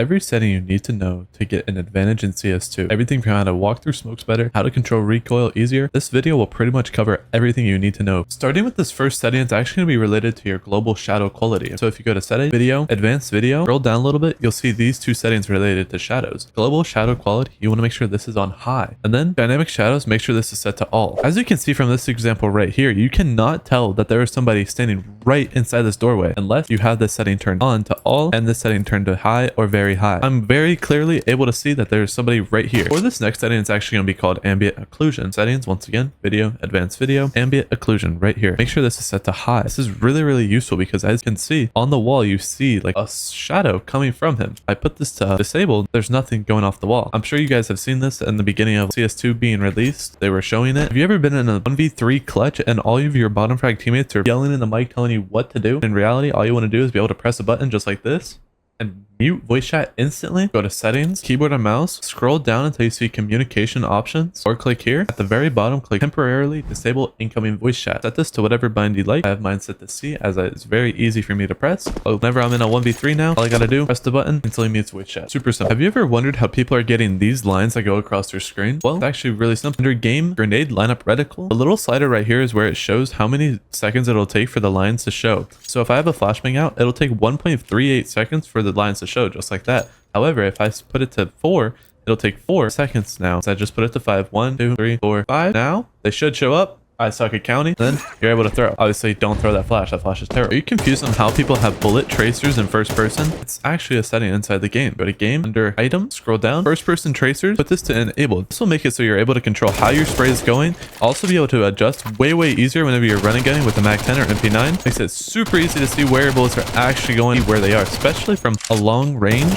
Every setting you need to know to get an advantage in CS2. Everything from how to walk through smokes better, how to control recoil easier. This video will pretty much cover everything you need to know. Starting with this first setting, it's actually going to be related to your global shadow quality. So if you go to setting, video, advanced video, scroll down a little bit, you'll see these two settings related to shadows. Global shadow quality, you want to make sure this is on high. And then dynamic shadows, make sure this is set to all. As you can see from this example right here, you cannot tell that there is somebody standing right inside this doorway unless you have this setting turned on to all and this setting turned to high or very high. I'm very clearly able to see that there's somebody right here. For this next setting, it's actually going to be called ambient occlusion. Settings, once again, video, advanced video, ambient occlusion right here. Make sure this is set to high. This is really useful because as you can see on the wall, you see like a shadow coming from him. I put this to disabled. There's nothing going off the wall. I'm sure you guys have seen this in the beginning of CS2 being released. They were showing it. Have you ever been in a 1v3 clutch and all of your bottom frag teammates are yelling in the mic telling you what to do? In reality, all you want to do is be able to press a button just like this and mute voice chat instantly. Go to settings, keyboard and mouse, scroll down until you see communication options, or click here. At the very bottom, click temporarily disable incoming voice chat. Set this to whatever bind you like. I have mine set to C as it's very easy for me to press. Whenever I'm in a 1v3 now, all I gotta do, press the button until it mutes voice chat. Super simple. Have you ever wondered how people are getting these lines that go across their screen? Well, it's actually really simple. Under game, grenade, lineup, reticle, the little slider right here is where it shows how many seconds it'll take for the lines to show. So if I have a flashbang out, it'll take 1.38 seconds for the lines to show, just like that. However, if I put it to 4, it'll take 4 seconds now. So I just put it to 5. 1, 2, 3, 4, 5. Now they should show up. I suck at counting. Then you're able to throw. Obviously, don't throw that flash. That flash is terrible. Are you confused on how people have bullet tracers in first person? It's actually a setting inside the game. Go to game, under item, scroll down, first person tracers, put this to enabled. This will make it so you're able to control how your spray is going. Also be able to adjust way easier whenever you're running gunning with the Mag 10 or MP9. Makes it super easy to see where your bullets are actually going, where they are, especially from a long range.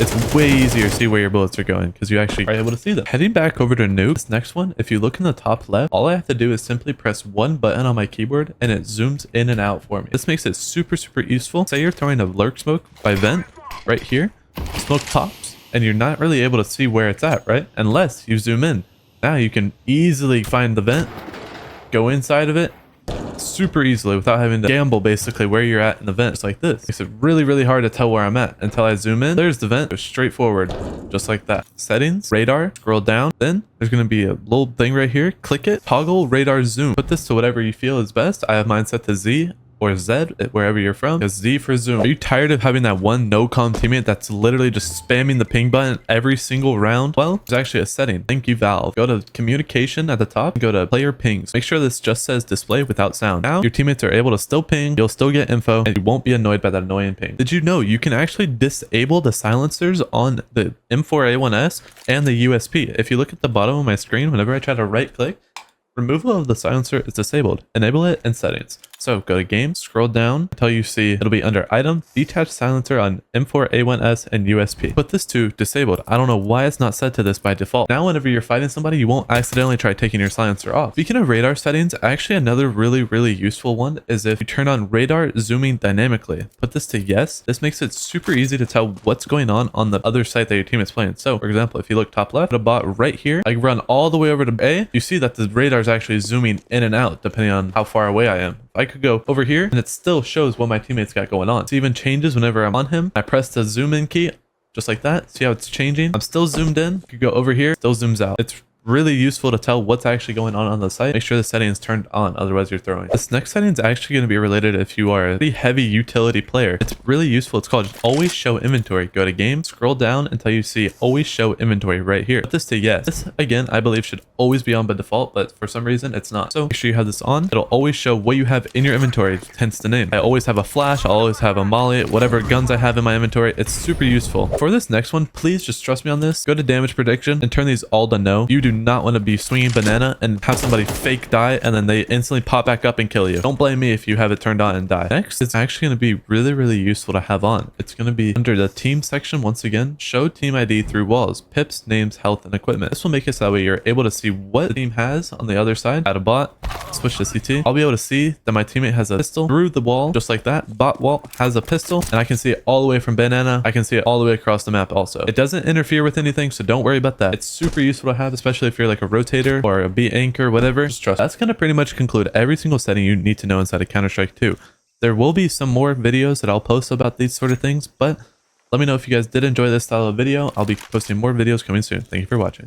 It's way easier to see where your bullets are going because you actually are able to see them. Heading back over to nuke, this next one, if you look in the top left, all I have to do is simply press one button on my keyboard and it zooms in and out for me. This makes it super useful. Say you're throwing a lurk smoke by vent right here, smoke pops, and you're not really able to see where it's at, right? Unless you zoom in. Now you can easily find the vent, go inside of it, super easily without having to gamble basically where you're at in the vent. Just like this. Makes it really hard to tell where I'm at until I zoom in. There's the vent. Go straight forward just like that. Settings, radar, scroll down. Then there's going to be a little thing right here. Click it, toggle radar zoom. Put this to whatever you feel is best. I have mine set to Z or Z, wherever you're from. It's Z for zoom. Are you tired of having that one no-comm teammate that's literally just spamming the ping button every single round? Well, there's actually a setting. Thank you, Valve. Go to communication at the top and go to player pings. Make sure this just says display without sound. Now your teammates are able to still ping, you'll still get info, and you won't be annoyed by that annoying ping. Did you know you can actually disable the silencers on the M4A1S and the USP? If you look at the bottom of my screen, whenever I try to right click, removal of the silencer is disabled. Enable it in settings. So go to game, scroll down until you see it'll be under item, detached silencer on M4A1S and USP. Put this to disabled. I don't know why it's not set to this by default. Now whenever you're fighting somebody, you won't accidentally try taking your silencer off. Speaking of radar settings, actually another really useful one is if you turn on radar zooming dynamically. Put this to yes. This makes it super easy to tell what's going on the other site that your team is playing. So for example, if you look top left, a bot right here, I run all the way over to A, you see that the radar is actually zooming in and out depending on how far away I am. I could go over here and it still shows what my teammates got going on. It even changes whenever I'm on him. I press the zoom in key just like that. See how it's changing? I'm still zoomed in. You could go over here, still zooms out. It's really useful to tell what's actually going on the site. Make sure the setting is turned on, otherwise you're throwing. This next setting is actually going to be related if you are a pretty heavy utility player. It's really useful. It's called always show inventory. Go to game, scroll down until you see always show inventory right here. Put this to yes. This again, I believe should always be on by default, but for some reason it's not. So make sure you have this on. It'll always show what you have in your inventory, hence the name. I always have a flash. I'll always have a molly, whatever guns I have in my inventory. It's super useful. For this next one, please just trust me on this. Go to damage prediction and turn these all to no. You do not want to be swinging banana and have somebody fake die and then they instantly pop back up and kill you. Don't blame me if you have it turned on and die. Next, it's actually going to be really useful to have on. It's going to be under the team section. Once again, show team ID through walls, pips, names, health, and equipment. This will make it so that way you're able to see what the team has on the other side. Add a bot, switch to CT. I'll be able to see that my teammate has a pistol through the wall, just like that. Bot wall has a pistol, and I can see it all the way from banana. I can see it all the way across the map also. It doesn't interfere with anything, so don't worry about that. It's super useful to have, especially if you're like a rotator or a B anchor, whatever. Just trust. That's going to pretty much conclude every single setting you need to know inside of Counter-Strike 2. There will be some more videos that I'll post about these sort of things, but Let me know if you guys did enjoy this style of video. I'll be posting more videos coming soon. Thank you for watching.